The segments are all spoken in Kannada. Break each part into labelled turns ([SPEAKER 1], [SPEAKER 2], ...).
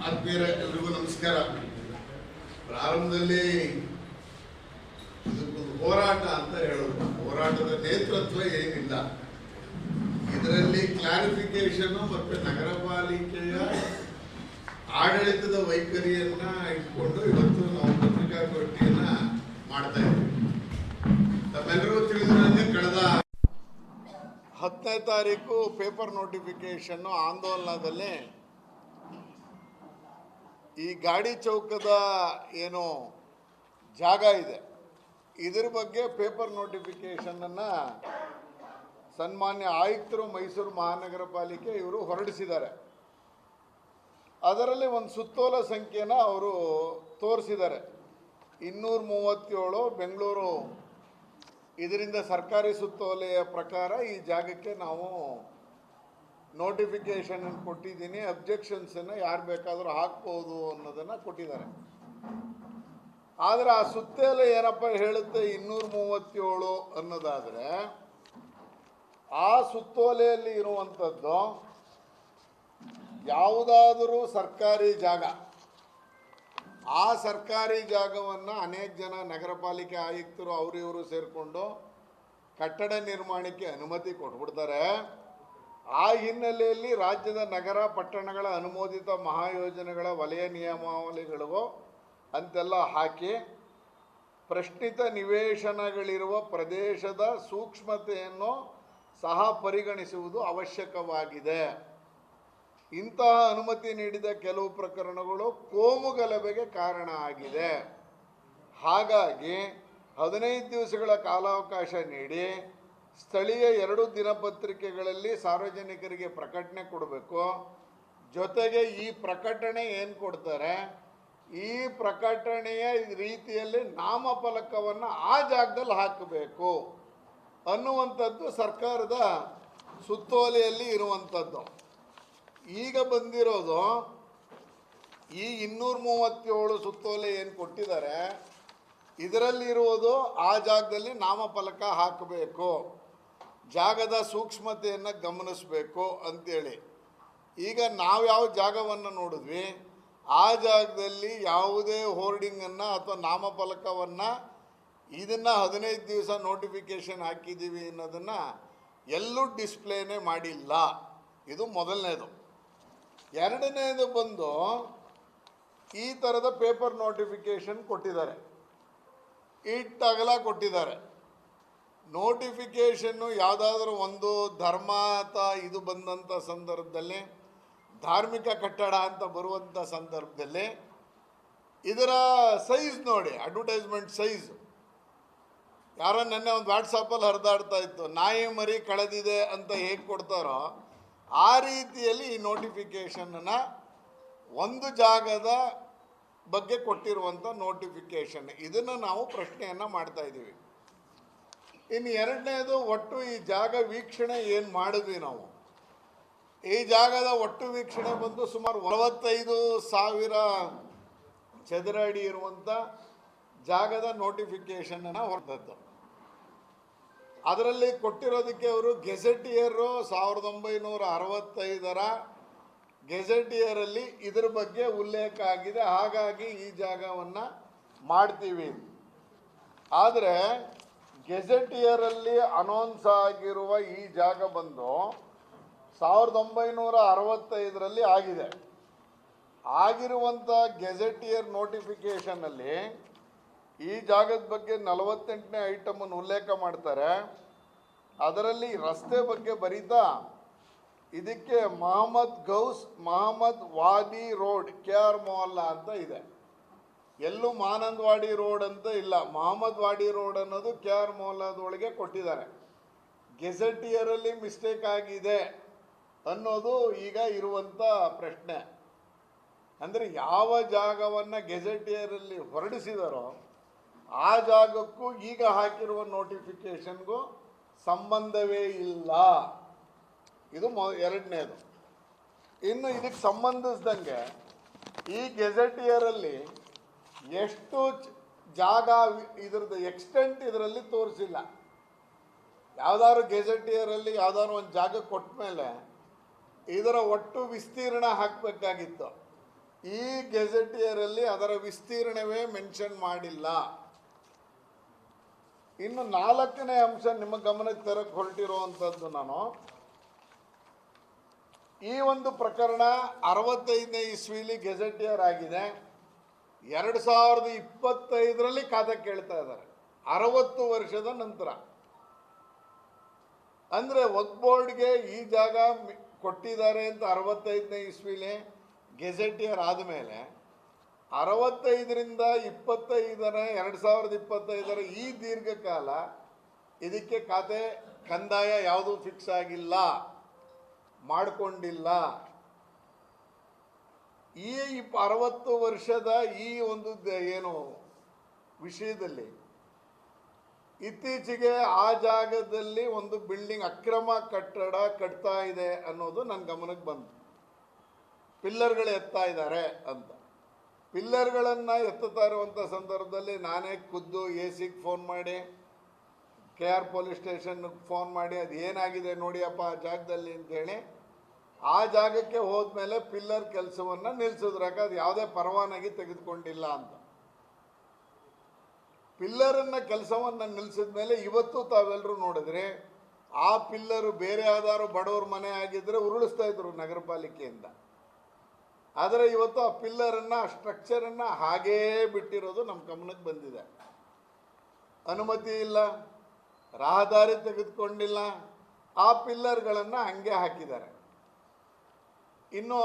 [SPEAKER 1] ಆತ್ಮೀಯರೇ, ಎಲ್ರಿಗೂ ನಮಸ್ಕಾರ. ಪ್ರಾರಂಭದಲ್ಲಿ ಇದಕ್ಕೊಂದು ಹೋರಾಟ ಅಂತ ಹೇಳೋದು, ಹೋರಾಟದ ನೇತೃತ್ವ ಏನಿಲ್ಲ. ಇದರಲ್ಲಿ ಕ್ಲಾರಿಫಿಕೇಶನ್ ಮತ್ತೆ ನಗರ ಪಾಲಿಕೆಯ ಆಡಳಿತದ ವೈಖರಿಯನ್ನ ಇಟ್ಕೊಂಡು ಇವತ್ತು ನಾವು ಪತ್ರಿಕಾಗೋಷ್ಠಿಯನ್ನ ಮಾಡ್ತಾ ಇದ್ದೀವಿ. ತಮ್ಮೆಲ್ಲರಿಗೂ ತಿಳಿದಿರುವಂತೆ ಕಳೆದ 10ನೇ ತಾರೀಕು ಪೇಪರ್ ನೋಟಿಫಿಕೇಶನ್ ಆಂದೋಲನದಲ್ಲಿ ಈ ಗಾಡಿ ಚೌಕದ ಏನು ಜಾಗ ಇದೆ ಇದರ ಬಗ್ಗೆ ಪೇಪರ್ ನೋಟಿಫಿಕೇಶನನ್ನು ಸನ್ಮಾನ್ಯ ಆಯುಕ್ತರು ಮೈಸೂರು ಮಹಾನಗರ ಪಾಲಿಕೆ ಇವರು ಹೊರಡಿಸಿದ್ದಾರೆ. ಅದರಲ್ಲಿ ಒಂದು ಸುತ್ತೋಲ ಸಂಖ್ಯೆನ ಅವರು ತೋರಿಸಿದ್ದಾರೆ. 237 ಬೆಂಗಳೂರು. ಇದರಿಂದ ಸರ್ಕಾರಿ ಸುತ್ತೋಲೆಯ ಪ್ರಕಾರ ಈ ಜಾಗಕ್ಕೆ ನಾವು ನೋಟಿಫಿಕೇಶನ್ ಕೊಟ್ಟಿದ್ದೀನಿ, ಅಬ್ಜೆಕ್ಷನ್ಸನ್ನು ಯಾರು ಬೇಕಾದರೂ ಹಾಕ್ಬೋದು ಅನ್ನೋದನ್ನು ಕೊಟ್ಟಿದ್ದಾರೆ. ಆದರೆ ಆ ಸುತ್ತೋಲೆ ಏನಪ್ಪ ಹೇಳುತ್ತೆ 237 ಅನ್ನೋದಾದರೆ, ಆ ಸುತ್ತೋಲೆಯಲ್ಲಿ ಇರುವಂಥದ್ದು ಯಾವುದಾದರೂ ಸರ್ಕಾರಿ ಜಾಗ, ಆ ಸರ್ಕಾರಿ ಜಾಗವನ್ನು ಅನೇಕ ಜನ ನಗರ ಪಾಲಿಕೆ ಆಯುಕ್ತರು ಇವರು ಸೇರಿಕೊಂಡು ಕಟ್ಟಡ ನಿರ್ಮಾಣಕ್ಕೆ ಅನುಮತಿ ಕೊಟ್ಬಿಡ್ತಾರೆ. ಆ ಹಿನ್ನೆಲೆಯಲ್ಲಿ ರಾಜ್ಯದ ನಗರ ಪಟ್ಟಣಗಳ ಅನುಮೋದಿತ ಮಹಾಯೋಜನೆಗಳ ವಲಯ ನಿಯಮಾವಳಿಗಳಿಗೂ ಅಂತೆಲ್ಲ ಹಾಕಿ ಪ್ರಶ್ನಿತ ನಿವೇಶನಗಳಿರುವ ಪ್ರದೇಶದ ಸೂಕ್ಷ್ಮತೆಯನ್ನು ಸಹ ಪರಿಗಣಿಸುವುದು ಅವಶ್ಯಕವಾಗಿದೆ. ಇಂತಹ ಅನುಮತಿ ನೀಡಿದ ಕೆಲವು ಪ್ರಕರಣಗಳು ಕೋಮು ಗಲಭೆಗೆ ಕಾರಣ ಆಗಿದೆ. ಹಾಗಾಗಿ 15 ದಿವಸಗಳ ಕಾಲಾವಕಾಶ ನೀಡಿ ಸ್ಥಳೀಯ 2 ದಿನಪತ್ರಿಕೆಗಳಲ್ಲಿ ಸಾರ್ವಜನಿಕರಿಗೆ ಪ್ರಕಟಣೆ ಕೊಡಬೇಕು. ಜೊತೆಗೆ ಈ ಪ್ರಕಟಣೆ ಏನು ಕೊಡ್ತಾರೆ, ಈ ಪ್ರಕಟಣೆಯ ರೀತಿಯಲ್ಲಿ ನಾಮಫಲಕವನ್ನು ಆ ಜಾಗದಲ್ಲಿ ಹಾಕಬೇಕು ಅನ್ನುವಂಥದ್ದು ಸರ್ಕಾರದ ಸುತ್ತೋಲೆಯಲ್ಲಿ ಇರುವಂಥದ್ದು. ಈಗ ಬಂದಿರೋದು ಈ 237 ಸುತ್ತೋಲೆ ಏನು ಕೊಟ್ಟಿದ್ದಾರೆ, ಇದರಲ್ಲಿರುವುದು ಆ ಜಾಗದಲ್ಲಿ ನಾಮಫಲಕ ಹಾಕಬೇಕು, ಜಾಗದ ಸೂಕ್ಷ್ಮತೆಯನ್ನು ಗಮನಿಸಬೇಕು ಅಂತೇಳಿ. ಈಗ ನಾವು ಯಾವ ಜಾಗವನ್ನು ನೋಡಿದ್ವಿ, ಆ ಜಾಗದಲ್ಲಿ ಯಾವುದೇ ಹೋರ್ಡಿಂಗನ್ನು ಅಥವಾ ನಾಮಫಲಕವನ್ನು ಇದನ್ನು 15 ದಿವಸ ನೋಟಿಫಿಕೇಷನ್ ಹಾಕಿದ್ದೀವಿ ಅನ್ನೋದನ್ನು ಎಲ್ಲೂ ಡಿಸ್ಪ್ಲೇನೇ ಮಾಡಿಲ್ಲ. ಇದು ಮೊದಲನೇದು. ಎರಡನೇದು ಬಂದು ಈ ಥರದ ಪೇಪರ್ ನೋಟಿಫಿಕೇಷನ್ ಕೊಟ್ಟಿದ್ದಾರೆ, ಇಟ್ಟಗಲ ಕೊಟ್ಟಿದ್ದಾರೆ. ನೋಟಿಫಿಕೇಷನ್ನು ಯಾವುದಾದ್ರೂ ಒಂದು ಧರ್ಮ ಅಥವಾ ಇದು ಬಂದಂಥ ಸಂದರ್ಭದಲ್ಲಿ, ಧಾರ್ಮಿಕ ಕಟ್ಟಡ ಅಂತ ಬರುವಂಥ ಸಂದರ್ಭದಲ್ಲಿ ಇದರ ಸೈಜ್ ನೋಡಿ, ಅಡ್ವರ್ಟೈಸ್ಮೆಂಟ್ ಸೈಜ್. ಯಾರೋ ನೆನ್ನೆ ಒಂದು ವಾಟ್ಸಪ್ಪಲ್ಲಿ ಹರಿದಾಡ್ತಾ ಇತ್ತು, ನಾಯಿ ಮರಿ ಕಳೆದಿದೆ ಅಂತ ಹೇಗೆ ಕೊಡ್ತಾರೋ ಆ ರೀತಿಯಲ್ಲಿ ಈ ನೋಟಿಫಿಕೇಷನನ್ನು ಒಂದು ಜಾಗದ ಬಗ್ಗೆ ಕೊಟ್ಟಿರುವಂಥ ನೋಟಿಫಿಕೇಷನ್, ಇದನ್ನು ನಾವು ಪ್ರಶ್ನೆಯನ್ನು ಮಾಡ್ತಾ ಇದ್ದೀವಿ. ಇನ್ನು ಎರಡನೇದು, ಒಟ್ಟು ಈ ಜಾಗ ವೀಕ್ಷಣೆ ಏನು ಮಾಡಿದ್ವಿ ನಾವು, ಈ ಜಾಗದ ಒಟ್ಟು ವೀಕ್ಷಣೆ ಬಂದು ಸುಮಾರು 45,000 ಚದರ ಅಡಿ ಇರುವಂಥ ಜಾಗದ ನೋಟಿಫಿಕೇಷನನ್ನು ಹೊರತದ್ದು. ಅದರಲ್ಲಿ ಕೊಟ್ಟಿರೋದಕ್ಕೆ ಅವರು ಗೆಜೆಟಿಯರು 1965 ಗೆಜೆಟಿಯರಲ್ಲಿ ಇದರ ಬಗ್ಗೆ ಉಲ್ಲೇಖ ಆಗಿದೆ, ಹಾಗಾಗಿ ಈ ಜಾಗವನ್ನು ಮಾಡ್ತೀವಿ. ಆದರೆ ಗೆಜೆಟಿಯರಲ್ಲಿ ಅನೌನ್ಸ್ ಆಗಿರುವ ಈ ಜಾಗ ಬಂದು 1965 ಆಗಿದೆ. ಆಗಿರುವಂಥ ಗೆಜೆಟಿಯರ್ ನೋಟಿಫಿಕೇಷನಲ್ಲಿ ಈ ಜಾಗದ ಬಗ್ಗೆ 48ನೇ ಐಟಮನ್ನು ಉಲ್ಲೇಖ ಮಾಡ್ತಾರೆ. ಅದರಲ್ಲಿ ರಸ್ತೆ ಬಗ್ಗೆ ಬರೀತಾ ಇದಕ್ಕೆ ಮಹಮ್ಮದ್ ವಾದಿ ರೋಡ್ KR ಮೊಹಲ್ಲಾ ಅಂತ ಇದೆ. ಎಲ್ಲೂ ಮಾನಂದವಾಡಿ ರೋಡ್ ಅಂತ ಇಲ್ಲ, ಮಹಮ್ಮದ್ ವಾಡಿ ರೋಡ್ ಅನ್ನೋದು KR ಮೊಹಲ್ಲಾದೊಳಗೆ ಕೊಟ್ಟಿದ್ದಾರೆ. ಗೆಜೆಟಿಯರಲ್ಲಿ ಮಿಸ್ಟೇಕ್ ಆಗಿದೆ ಅನ್ನೋದು ಈಗ ಇರುವಂಥ ಪ್ರಶ್ನೆ. ಅಂದರೆ ಯಾವ ಜಾಗವನ್ನು ಗೆಜೆಟಿಯರಲ್ಲಿ ಹೊರಡಿಸಿದಾರೋ ಆ ಜಾಗಕ್ಕೂ ಈಗ ಹಾಕಿರುವ ನೋಟಿಫಿಕೇಷನ್ಗೂ ಸಂಬಂಧವೇ ಇಲ್ಲ. ಇದು ಎರಡನೇದು. ಇನ್ನು ಇದಕ್ಕೆ ಸಂಬಂಧಿಸಿದಂಗೆ ಈ ಗೆಜೆಟಿಯರಲ್ಲಿ ಎಷ್ಟು ಜಾಗ, ಇದ್ರದ್ದು ಎಕ್ಸ್ಟೆಂಟ್ ಇದರಲ್ಲಿ ತೋರಿಸಿಲ್ಲ. ಯಾವುದಾದ್ರು ಗೆಜೆಟಿಯರಲ್ಲಿ ಯಾವುದಾದ್ರು ಒಂದು ಜಾಗ ಕೊಟ್ಟ ಮೇಲೆ ಇದರ ಒಟ್ಟು ವಿಸ್ತೀರ್ಣ ಹಾಕಬೇಕಾಗಿತ್ತು. ಈ ಗೆಜೆಟಿಯರಲ್ಲಿ ಅದರ ವಿಸ್ತೀರ್ಣವೇ ಮೆನ್ಷನ್ ಮಾಡಿಲ್ಲ. ಇನ್ನು 4ನೇ ಅಂಶ ನಿಮ್ಮ ಗಮನಕ್ಕೆ ತರಕ್ಕೆ ಹೊರಟಿರುವಂಥದ್ದು, ನಾನು ಈ ಒಂದು ಪ್ರಕರಣ 65ನೇ ಇಸ್ವಿಲಿ ಗೆಜೆಟಿಯರ್ ಆಗಿದೆ. 2025ರಲ್ಲಿ ಖಾತೆ ಕೇಳ್ತಾ ಇದ್ದಾರೆ, 60 ವರ್ಷದ ನಂತರ. ಅಂದರೆ ವಕ್ಫ್ ಬೋರ್ಡ್ಗೆ ಈ ಜಾಗ ಕೊಟ್ಟಿದ್ದಾರೆ ಅಂತ 65ನೇ ಇಸ್ವಿಲಿ ಗೆಜೆಟಿಯರ್ ಆದಮೇಲೆ 65ರಿಂದ 2025 ಈ ದೀರ್ಘಕಾಲ ಇದಕ್ಕೆ ಖಾತೆ ಕಂದಾಯ ಯಾವುದೂ ಫಿಕ್ಸ್ ಆಗಿಲ್ಲ, ಮಾಡಿಕೊಂಡಿಲ್ಲ. ಈ 60 ವರ್ಷದ ಈ ಒಂದು ಏನು ವಿಷಯದಲ್ಲಿ ಇತ್ತೀಚೆಗೆ ಆ ಜಾಗದಲ್ಲಿ ಒಂದು ಬಿಲ್ಡಿಂಗ್ ಅಕ್ರಮ ಕಟ್ಟಡ ಕಟ್ತಾ ಇದೆ ಅನ್ನೋದು ನನ್ನ ಗಮನಕ್ಕೆ ಬಂತು. ಪಿಲ್ಲರ್ಗಳು ಎತ್ತಾ ಇದ್ದಾರೆ ಅಂತ. ಪಿಲ್ಲರ್ಗಳನ್ನು ಎತ್ತುತ್ತಾ ಇರುವಂಥ ಸಂದರ್ಭದಲ್ಲಿ ನಾನೇ ಖುದ್ದು ACಗೆ ಫೋನ್ ಮಾಡಿ, KR ಪೊಲೀಸ್ ಸ್ಟೇಷನ್ಗೆ ಫೋನ್ ಮಾಡಿ, ಅದು ಏನಾಗಿದೆ ನೋಡಿಯಪ್ಪ ಆ ಜಾಗದಲ್ಲಿ ಅಂತೇಳಿ ಆ ಜಾಗಕ್ಕೆ ಹೋದ್ಮೇಲೆ ಪಿಲ್ಲರ್ ಕೆಲಸವನ್ನು ನಿಲ್ಲಿಸಿದ್ರು. ಯಾಕಂದ್ರೆ ಅದು ಯಾವುದೇ ಪರವಾನಗಿ ತೆಗೆದುಕೊಂಡಿಲ್ಲ ಅಂತ. ಪಿಲ್ಲರನ್ನು ಕೆಲಸವನ್ನು ನಿಲ್ಲಿಸಿದ ಮೇಲೆ ಇವತ್ತು ತಾವೆಲ್ಲರೂ ನೋಡಿದ್ರೆ ಆ ಪಿಲ್ಲರು ಬೇರೆ ಯಾವ್ದಾದ್ರು ಬಡವ್ರ ಮನೆ ಆಗಿದ್ದರೆ ಉರುಳಿಸ್ತಾ ಇದ್ರು ನಗರ ಪಾಲಿಕೆಯಿಂದ. ಆದರೆ ಇವತ್ತು ಆ ಪಿಲ್ಲರನ್ನು, ಆ ಸ್ಟ್ರಕ್ಚರನ್ನು ಹಾಗೇ ಬಿಟ್ಟಿರೋದು ನಮ್ಮ ಗಮನಕ್ಕೆ ಬಂದಿದೆ. ಅನುಮತಿ ಇಲ್ಲ, ರಹದಾರಿ ತೆಗೆದುಕೊಂಡಿಲ್ಲ, ಆ ಪಿಲ್ಲರ್ಗಳನ್ನು ಹಂಗೆ ಹಾಕಿದ್ದಾರೆ. ಇನ್ನು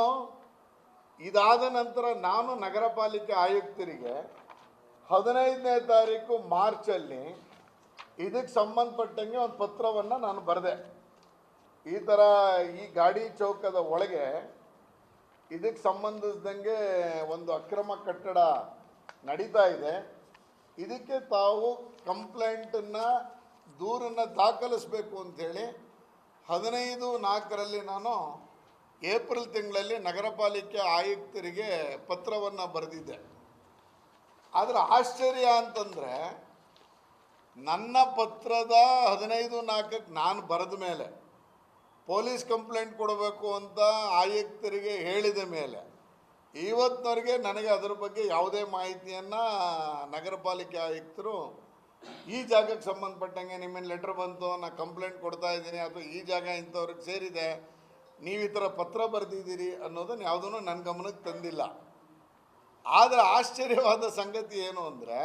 [SPEAKER 1] ಇದಾದ ನಂತರ ನಾನು ನಗರ ಪಾಲಿಕೆ ಆಯುಕ್ತರಿಗೆ 15ನೇ ತಾರೀಕು ಮಾರ್ಚಲ್ಲಿ ಇದಕ್ಕೆ ಸಂಬಂಧಪಟ್ಟಂಗೆ ಒಂದು ಪತ್ರವನ್ನು ನಾನು ಬರೆದೆ. ಈ ಥರ ಈ ಗಾಡಿ ಚೌಕದ ಒಳಗೆ ಇದಕ್ಕೆ ಸಂಬಂಧಿಸಿದಂಗೆ ಒಂದು ಅಕ್ರಮ ಕಟ್ಟಡ ನಡೀತಾ ಇದೆ, ಇದಕ್ಕೆ ತಾವು ಕಂಪ್ಲೇಂಟನ್ನು, ದೂರನ್ನು ದಾಖಲಿಸಬೇಕು ಅಂಥೇಳಿ 15/4ರಲ್ಲಿ ನಾನು ಏಪ್ರಿಲ್ ತಿಂಗಳಲ್ಲಿ ನಗರ ಪಾಲಿಕೆ ಆಯುಕ್ತರಿಗೆ ಪತ್ರವನ್ನು ಬರೆದಿದ್ದೆ. ಆದರೆ ಆಶ್ಚರ್ಯ ಅಂತಂದರೆ ನನ್ನ ಪತ್ರದ 15/4ಕ್ಕೆ ನಾನು ಬರೆದ ಮೇಲೆ ಪೊಲೀಸ್ ಕಂಪ್ಲೇಂಟ್ ಕೊಡಬೇಕು ಅಂತ ಆಯುಕ್ತರಿಗೆ ಹೇಳಿದ ಮೇಲೆ ಇವತ್ತಿನವರೆಗೆ ನನಗೆ ಅದರ ಬಗ್ಗೆ ಯಾವುದೇ ಮಾಹಿತಿಯನ್ನು ನಗರ ಪಾಲಿಕೆ ಆಯುಕ್ತರು ಈ ಜಾಗಕ್ಕೆ ಸಂಬಂಧಪಟ್ಟಂಗೆ ನಿಮ್ಮೇಲೆ ಲೆಟ್ರ್ ಬಂತು, ನಾನು ಕಂಪ್ಲೇಂಟ್ ಕೊಡ್ತಾ ಇದ್ದೀನಿ, ಅಥವಾ ಈ ಜಾಗ ಇಂಥವ್ರಿಗೆ ಸೇರಿದೆ, ನೀವು ಈ ಥರ ಪತ್ರ ಬರೆದಿದ್ದೀರಿ ಅನ್ನೋದನ್ನು ಯಾವುದೂ ನನ್ನ ಗಮನಕ್ಕೆ ತಂದಿಲ್ಲ. ಆದರೆ ಆಶ್ಚರ್ಯವಾದ ಸಂಗತಿ ಏನು ಅಂದರೆ,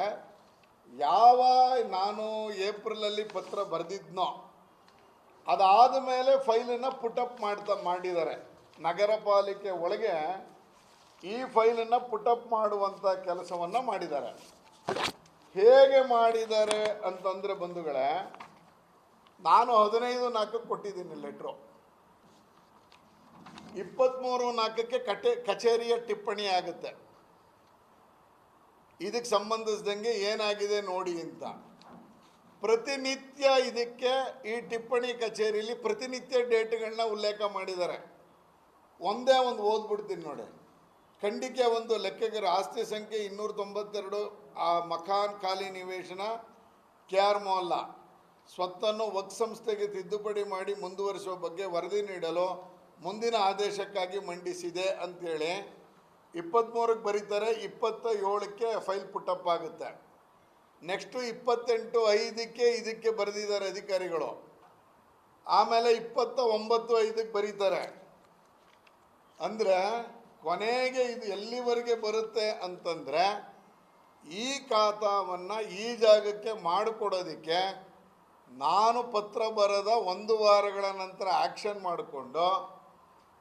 [SPEAKER 1] ಯಾವ ನಾನು ಏಪ್ರಿಲಲ್ಲಿ ಪತ್ರ ಬರೆದಿದ್ನೋ ಅದಾದ ಮೇಲೆ ಫೈಲನ್ನು ಪುಟಪ್ ಮಾಡಿದ್ದಾರೆ. ನಗರ ಪಾಲಿಕೆ ಒಳಗೆ ಈ ಫೈಲನ್ನು ಪುಟಪ್ ಮಾಡುವಂಥ ಕೆಲಸವನ್ನು ಮಾಡಿದ್ದಾರೆ. ಹೇಗೆ ಮಾಡಿದ್ದಾರೆ ಅಂತಂದರೆ ಬಂಧುಗಳೇ, ನಾನು 15/4ಕ್ಕೆ ಕೊಟ್ಟಿದ್ದೀನಿ ಲೆಟ್ರು, 23/4ಕ್ಕೆ ಕಚೇರಿಯ ಟಿಪ್ಪಣಿ ಆಗುತ್ತೆ, ಇದಕ್ಕೆ ಸಂಬಂಧಿಸಿದಂಗೆ ಏನಾಗಿದೆ ನೋಡಿ ಅಂತ. ಪ್ರತಿನಿತ್ಯ ಇದಕ್ಕೆ ಈ ಟಿಪ್ಪಣಿ ಕಚೇರಿಯಲ್ಲಿ ಪ್ರತಿನಿತ್ಯ ಡೇಟ್ಗಳನ್ನ ಉಲ್ಲೇಖ ಮಾಡಿದ್ದಾರೆ. ಒಂದೇ ಒಂದು ಓದ್ಬಿಡ್ತೀನಿ ನೋಡಿ. ಖಂಡಿಕೆ 1 ಲೆಕ್ಕಗಾರ ಆಸ್ತಿ ಸಂಖ್ಯೆ 292 ಆ ಮಕಾನ್ ಖಾಲಿ ನಿವೇಶನ KR ಮೊಹಲ್ಲಾ ಸ್ವತ್ತನ್ನು ವಕ್ಫ್ ಸಂಸ್ಥೆಗೆ ತಿದ್ದುಪಡಿ ಮಾಡಿ ಮುಂದುವರಿಸುವ ಬಗ್ಗೆ ವರದಿ ನೀಡಲು ಮುಂದಿನ ಆದೇಶಕ್ಕಾಗಿ ಮಂಡಿಸಿದೆ ಅಂಥೇಳಿ 23ಕ್ಕೆ ಬರೀತಾರೆ. 27ಕ್ಕೆ ಫೈಲ್ ಪುಟಪ್ ಆಗುತ್ತೆ. ನೆಕ್ಸ್ಟು 28/5ಕ್ಕೆ ಇದಕ್ಕೆ ಬರೆದಿದ್ದಾರೆ ಅಧಿಕಾರಿಗಳು. ಆಮೇಲೆ 29/5ಕ್ಕೆ ಬರೀತಾರೆ. ಅಂದರೆ ಕೊನೆಗೆ ಇದು ಎಲ್ಲಿವರೆಗೆ ಬರುತ್ತೆ ಅಂತಂದರೆ, ಈ ಖಾತಾವನ್ನು ಈ ಜಾಗಕ್ಕೆ ಮಾಡಿಕೊಡೋದಕ್ಕೆ ನಾನು ಪತ್ರ ಬರೆದ 1 ವಾರಗಳ ನಂತರ ಆ್ಯಕ್ಷನ್ ಮಾಡಿಕೊಂಡು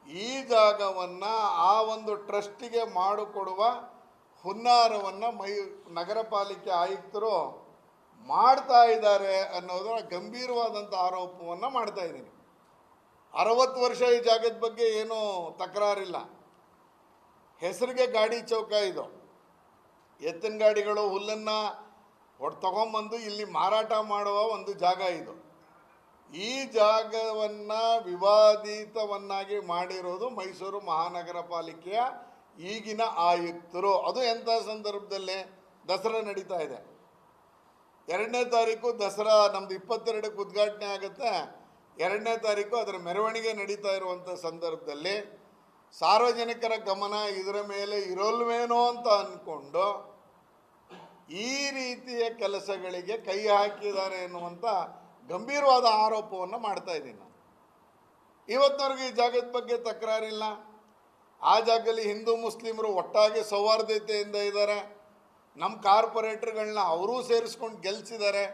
[SPEAKER 1] ಈ ಜಾಗವನ್ನು ಆ ಒಂದು ಟ್ರಸ್ಟಿಗೆ ಮಾಡಿಕೊಡುವ ಹುನ್ನಾರವನ್ನು ನಗರ ಪಾಲಿಕೆ ಆಯುಕ್ತರು ಮಾಡ್ತಾ ಇದ್ದಾರೆ ಅನ್ನೋದರ ಗಂಭೀರವಾದಂಥ ಆರೋಪವನ್ನು ಮಾಡ್ತಾ ಇದ್ದೀನಿ. 60 ವರ್ಷ ಈ ಜಾಗದ ಬಗ್ಗೆ ಏನೂ ತಕರಾರಿಲ್ಲ. ಹೆಸರಿಗೆ ಗಾಡಿ ಚೌಕ ಇದು, ಎತ್ತಿನ ಗಾಡಿಗಳು ಹುಲ್ಲನ್ನು ತಗೊಂಬಂದು ಇಲ್ಲಿ ಮಾರಾಟ ಮಾಡುವ ಒಂದು ಜಾಗ ಇದು. ಈ ಜಾಗವನ್ನು ವಿವಾದಿತವನ್ನಾಗಿ ಮಾಡಿರೋದು ಮೈಸೂರು ಮಹಾನಗರ ಪಾಲಿಕೆಯ ಈಗಿನ ಆಯುಕ್ತರು. ಅದು ಎಂಥ ಸಂದರ್ಭದಲ್ಲಿ ದಸರಾ ನಡೀತಾ ಇದೆ. 2ನೇ ತಾರೀಕು ದಸರಾ ನಮ್ಮದು 22ಕ್ಕೆ ಉದ್ಘಾಟನೆ ಆಗುತ್ತೆ. 2ನೇ ತಾರೀಕು ಅದರ ಮೆರವಣಿಗೆ ನಡೀತಾ ಇರುವಂಥ ಸಂದರ್ಭದಲ್ಲಿ ಸಾರ್ವಜನಿಕರ ಗಮನ ಇದರ ಮೇಲೆ ಇರೋಲ್ವೇನೋ ಅಂತ ಅಂದ್ಕೊಂಡು ಈ ರೀತಿಯ ಕೆಲಸಗಳಿಗೆ ಕೈ ಹಾಕಿದ್ದಾರೆ ಎನ್ನುವಂಥ ಗಂಭೀರವಾದ ಆರೋಪವನ್ನು ಮಾಡ್ತಾ ಇದ್ದೀನಿ ನಾನು. ಇವತ್ತಿನವರೆಗೂ ಈ ಜಾಗದ ಬಗ್ಗೆ ತಕರಾರಿಲ್ಲ. ಆ ಜಾಗದಲ್ಲಿ ಹಿಂದೂ ಮುಸ್ಲಿಮರು ಒಟ್ಟಾಗಿ ಸೌಹಾರ್ದತೆಯಿಂದ ಇದ್ದಾರೆ. ನಮ್ಮ ಕಾರ್ಪೊರೇಟರ್ಗಳನ್ನ ಅವರೂ ಸೇರಿಸ್ಕೊಂಡು ಗೆಲ್ಲಿಸಿದ್ದಾರೆ.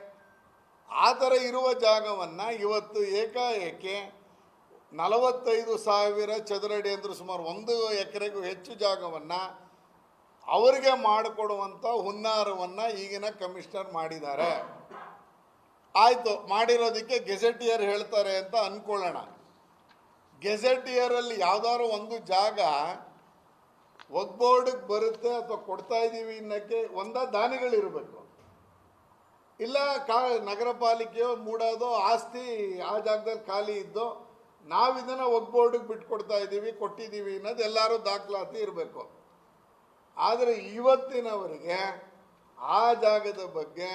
[SPEAKER 1] ಆ ಥರ ಇರುವ ಜಾಗವನ್ನು ಇವತ್ತು ಏಕಾಏಕಿ 45,000 ಚದರಡಿ ಅಂದರೆ ಸುಮಾರು 1 ಎಕರೆಗೂ ಹೆಚ್ಚು ಜಾಗವನ್ನು ಅವರಿಗೆ ಮಾಡಿಕೊಡುವಂಥ ಹುನ್ನಾರವನ್ನು ಈಗಿನ ಕಮಿಷನರ್ ಮಾಡಿದ್ದಾರೆ. ಆಯಿತು, ಮಾಡಿರೋದಕ್ಕೆ ಗೆಜೆಟಿಯರ್ ಹೇಳ್ತಾರೆ ಅಂತ ಅಂದ್ಕೊಳ್ಳೋಣ. ಗೆಜೆಟಿಯರಲ್ಲಿ ಯಾವ್ದಾದ್ರು ಒಂದು ಜಾಗ ವಕ್ಫ್ ಬೋರ್ಡ್ಗೆ ಬರುತ್ತೆ ಅಥವಾ ಕೊಡ್ತಾ ಇದ್ದೀವಿ ಅನ್ನೋಕ್ಕೆ ದಾನಿಗಳಿರಬೇಕು. ಇಲ್ಲ ನಗರ ಪಾಲಿಕೆಯೋ ಮೂಡೋದೋ ಆಸ್ತಿ ಆ ಜಾಗದಲ್ಲಿ ಖಾಲಿ ಇದ್ದು ನಾವು ಇದನ್ನು ವಕ್ಫ್ ಬೋರ್ಡ್ಗೆ ಬಿಟ್ಕೊಡ್ತಾ ಇದ್ದೀವಿ, ಕೊಟ್ಟಿದ್ದೀವಿ ಅನ್ನೋದು ಎಲ್ಲರೂ ದಾಖಲಾತಿ ಇರಬೇಕು. ಆದರೆ ಇವತ್ತಿನವರೆಗೆ ಆ ಜಾಗದ ಬಗ್ಗೆ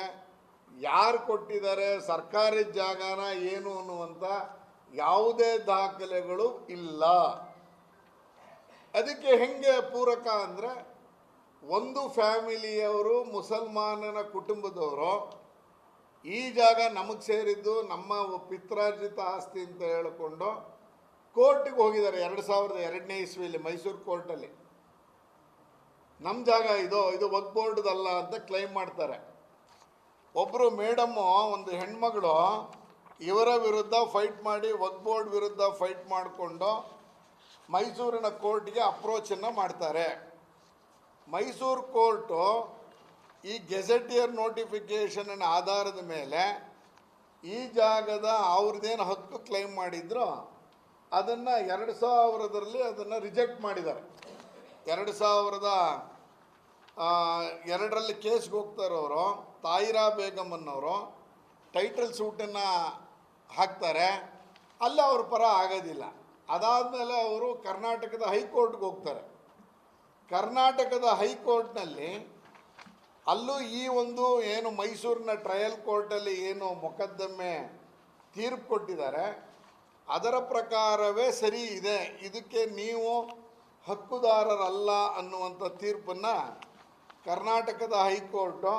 [SPEAKER 1] ಯಾರು ಕೊಟ್ಟಿದ್ದಾರೆ, ಸರ್ಕಾರಿ ಜಾಗನ ಏನು ಅನ್ನುವಂಥ ಯಾವುದೇ ದಾಖಲೆಗಳು ಇಲ್ಲ. ಅದಕ್ಕೆ ಹೆಂಗೆ ಪೂರಕ ಅಂದರೆ, ಒಂದು ಫ್ಯಾಮಿಲಿಯವರು ಮುಸಲ್ಮಾನನ ಕುಟುಂಬದವರು ಈ ಜಾಗ ನಮಗೆ ಸೇರಿದ್ದು ನಮ್ಮ ಪಿತ್ರಾರ್ಜಿತ ಆಸ್ತಿ ಅಂತ ಹೇಳಿಕೊಂಡು ಕೋರ್ಟಿಗೆ ಹೋಗಿದ್ದಾರೆ 2002ನೇ ಇಸ್ವಿಯಲ್ಲಿ ಮೈಸೂರು ಕೋರ್ಟಲ್ಲಿ. ನಮ್ಮ ಜಾಗ ಇದು ವಕ್ಫ್ ಬೋರ್ಡ್ದಲ್ಲ ಅಂತ ಕ್ಲೈಮ್ ಮಾಡ್ತಾರೆ. ಒಬ್ಬರು ಮೇಡಮ್ಮು, ಒಂದು ಹೆಣ್ಮಗಳು ಇವರ ವಿರುದ್ಧ ಫೈಟ್ ಮಾಡಿ ವಕ್ಫ್ ಬೋರ್ಡ್ ವಿರುದ್ಧ ಫೈಟ್ ಮಾಡಿಕೊಂಡು ಮೈಸೂರಿನ ಕೋರ್ಟ್ಗೆ ಅಪ್ರೋಚನ್ನು ಮಾಡ್ತಾರೆ. ಮೈಸೂರು ಕೋರ್ಟು ಈ ಗೆಜೆಟಿಯರ್ ನೋಟಿಫಿಕೇಷನ್ನ ಆಧಾರದ ಮೇಲೆ ಈ ಜಾಗದ ಅವ್ರದ್ದೇನು ಹಕ್ಕು ಕ್ಲೈಮ್ ಮಾಡಿದ್ರು ಅದನ್ನು 2000ರಲ್ಲಿ ಅದನ್ನು ರಿಜೆಕ್ಟ್ ಮಾಡಿದ್ದಾರೆ. 2002ರಲ್ಲಿ ಕೇಸ್ಗೆ ಹೋಗ್ತಾರವರು. ತಾಯಿರಾ ಬೇಗಮ್ ಅನ್ನೋರು ಟೈಟಲ್ ಸೂಟನ್ನು ಹಾಕ್ತಾರೆ, ಅಲ್ಲಿ ಅವ್ರ ಪರ ಆಗೋದಿಲ್ಲ. ಅದಾದಮೇಲೆ ಅವರು ಕರ್ನಾಟಕದ ಹೈಕೋರ್ಟ್ಗೆ ಹೋಗ್ತಾರೆ. ಕರ್ನಾಟಕದ ಹೈಕೋರ್ಟ್ನಲ್ಲಿ ಅಲ್ಲೂ ಈ ಒಂದು ಏನು ಮೈಸೂರಿನ ಟ್ರಯಲ್ ಕೋರ್ಟಲ್ಲಿ ಏನು ಮೊಕದ್ದಮೆ ತೀರ್ಪು ಕೊಟ್ಟಿದ್ದಾರೆ ಅದರ ಪ್ರಕಾರವೇ ಸರಿ ಇದೆ, ಇದಕ್ಕೆ ನೀವು ಹಕ್ಕುದಾರರಲ್ಲ ಅನ್ನುವಂಥ ತೀರ್ಪನ್ನು ಕರ್ನಾಟಕದ ಹೈಕೋರ್ಟು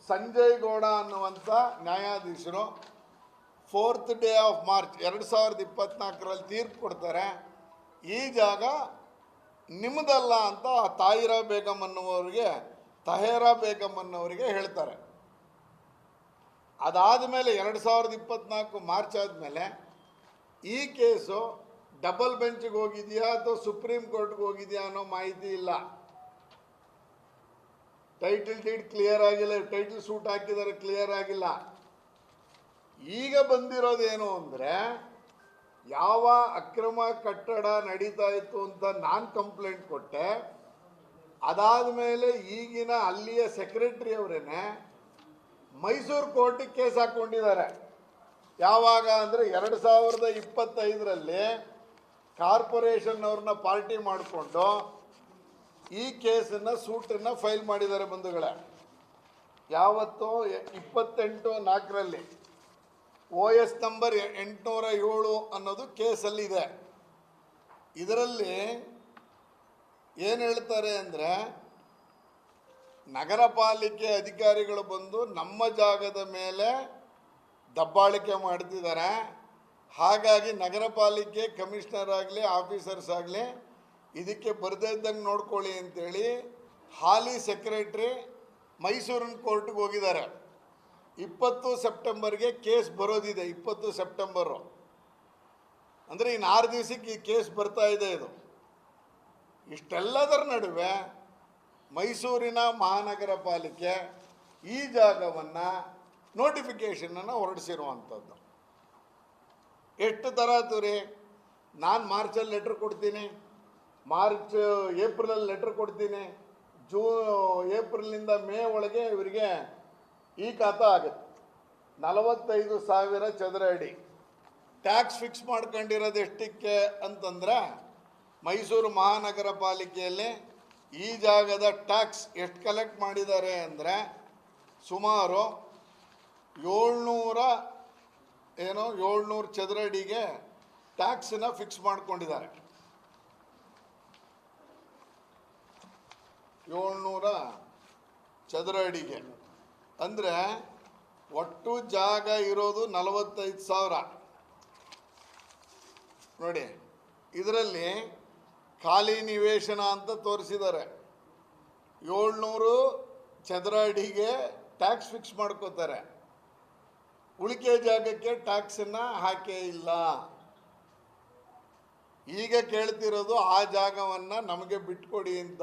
[SPEAKER 1] ಸಂಜಯ್ ಗೌಡ ಅನ್ನುವಂಥ ನ್ಯಾಯಾಧೀಶರು 4th ಡೇ ಆಫ್ ಮಾರ್ಚ್ 2024ರಲ್ಲಿ ತೀರ್ಪು ಕೊಡ್ತಾರೆ. ಈ ಜಾಗ ನಿಮ್ಮದಲ್ಲ ಅಂತ ತಾಹಿರಾ ಬೇಗಮ್ ಅನ್ನೋರಿಗೆ ಹೇಳ್ತಾರೆ. ಅದಾದ ಮೇಲೆ 2024 ಮಾರ್ಚ್ ಆದಮೇಲೆ ಈ ಕೇಸು ಡಬಲ್ ಬೆಂಚ್ಗೆ ಹೋಗಿದೆಯಾ ಅಥವಾ ಸುಪ್ರೀಂ ಕೋರ್ಟ್ಗೆ ಹೋಗಿದೆಯಾ ಅನ್ನೋ ಮಾಹಿತಿ ಇಲ್ಲ. ಟೈಟಲ್ ಡೀಡ್ ಕ್ಲಿಯರ್ ಆಗಿಲ್ಲ, ಟೈಟಲ್ ಸೂಟ್ ಹಾಕಿದ್ದಾರೆ, ಕ್ಲಿಯರ್ ಆಗಿಲ್ಲ. ಈಗ ಬಂದಿರೋದೇನು ಅಂದರೆ, ಯಾವ ಅಕ್ರಮ ಕಟ್ಟಡ ನಡೀತಾ ಇತ್ತು ಅಂತ ನಾನು ಕಂಪ್ಲೇಂಟ್ ಕೊಟ್ಟೆ. ಅದಾದ ಮೇಲೆ ಈಗಿನ ಅಲ್ಲಿಯ ಸೆಕ್ರೆಟರಿ ಅವರೇನೆ ಮೈಸೂರು ಕೋರ್ಟಿಗೆ ಕೇಸ್ ಹಾಕ್ಕೊಂಡಿದ್ದಾರೆ. ಯಾವಾಗ ಅಂದರೆ 2025ರಲ್ಲಿ ಕಾರ್ಪೊರೇಷನ್ ಅವ್ರನ್ನ ಪಾರ್ಟಿ ಮಾಡಿಕೊಂಡು ಈ ಕೇಸನ್ನು ಸೂಟನ್ನು ಫೈಲ್ ಮಾಡಿದ್ದಾರೆ ಬಂಧುಗಳೇ. ಯಾವತ್ತು 28/4ರಲ್ಲಿ OS ನಂಬರ್ 807 ಅನ್ನೋದು ಕೇಸಲ್ಲಿದೆ. ಇದರಲ್ಲಿ ಏನು ಹೇಳ್ತಾರೆ ಅಂದರೆ, ನಗರ ಪಾಲಿಕೆ ಅಧಿಕಾರಿಗಳು ಬಂದು ನಮ್ಮ ಜಾಗದ ಮೇಲೆ ದಬ್ಬಾಳಿಕೆ ಮಾಡ್ತಿದ್ದಾರೆ. ಹಾಗಾಗಿ ನಗರ ಪಾಲಿಕೆ ಕಮಿಷನರ್ ಆಗಲಿ ಆಫೀಸರ್ಸ್ ಆಗಲಿ ಇದಕ್ಕೆ ಬರದೇ ಇದ್ದಂಗೆ ನೋಡ್ಕೊಳ್ಳಿ ಅಂತೇಳಿ ಹಾಲಿ ಸೆಕ್ರೆಟ್ರಿ ಮೈಸೂರಿನ ಕೋರ್ಟ್ಗೆ ಹೋಗಿದ್ದಾರೆ. 20 ಸೆಪ್ಟೆಂಬರ್ಗೆ ಕೇಸ್ ಬರೋದಿದೆ. 20 ಸೆಪ್ಟೆಂಬರು ಅಂದರೆ ಇನ್ನು 6 ದಿವಸಕ್ಕೆ ಈ ಕೇಸ್ ಬರ್ತಾ ಇದೆ. ಇದು ಇಷ್ಟೆಲ್ಲದರ ನಡುವೆ ಮೈಸೂರಿನ ಮಹಾನಗರ ಪಾಲಿಕೆ ಈ ಜಾಗವನ್ನು ನೋಟಿಫಿಕೇಷನನ್ನು ಹೊರಡಿಸಿರುವಂಥದ್ದು. ಎಷ್ಟು ತರಾತುರಿ. ನಾನು ಮಾರ್ಚಲ್ಲಿ ಲೆಟ್ರ್ ಕೊಡ್ತೀನಿ, ಏಪ್ರಿಲಲ್ಲಿ ಲೆಟ್ರ್ ಕೊಡ್ತೀನಿ, ಏಪ್ರಿಲಿಂದ ಮೇ ಒಳಗೆ ಇವರಿಗೆ ಈ ಖಾತಾ ಆಗುತ್ತೆ. 45,000 ಚದರ ಅಡಿ. ಟ್ಯಾಕ್ಸ್ ಫಿಕ್ಸ್ ಮಾಡ್ಕೊಂಡಿರೋದು ಎಷ್ಟಕ್ಕೆ ಅಂತಂದರೆ, ಮೈಸೂರು ಮಹಾನಗರ ಪಾಲಿಕೆಯಲ್ಲಿ ಈ ಜಾಗದ ಟ್ಯಾಕ್ಸ್ ಎಷ್ಟು ಕಲೆಕ್ಟ್ ಮಾಡಿದ್ದಾರೆ ಅಂದರೆ ಸುಮಾರು ಏನೋ 700 ಚದರ ಅಡಿಗೆ ಟ್ಯಾಕ್ಸನ್ನ ಫಿಕ್ಸ್ ಮಾಡ್ಕೊಂಡಿದ್ದಾರೆ. 700 ಚದರ ಅಡಿಗೆ ಅಂದರೆ ಒಟ್ಟು ಜಾಗ ಇರೋದು 45,000 ನೋಡಿ. ಇದರಲ್ಲಿ ಖಾಲಿ ನಿವೇಶನ ಅಂತ ತೋರಿಸಿದ್ದಾರೆ. 700 ಚದರ ಅಡಿಗೆ ಟ್ಯಾಕ್ಸ್ ಫಿಕ್ಸ್ ಮಾಡ್ಕೋತಾರೆ. ಉಳಿಕೆ ಜಾಗಕ್ಕೆ ಟ್ಯಾಕ್ಸನ್ನು ಹಾಕೇ ಇಲ್ಲ. ಈಗ ಕೇಳ್ತಿರೋದು ಆ ಜಾಗವನ್ನು ನಮಗೆ ಬಿಟ್ಕೊಡಿ ಅಂತ.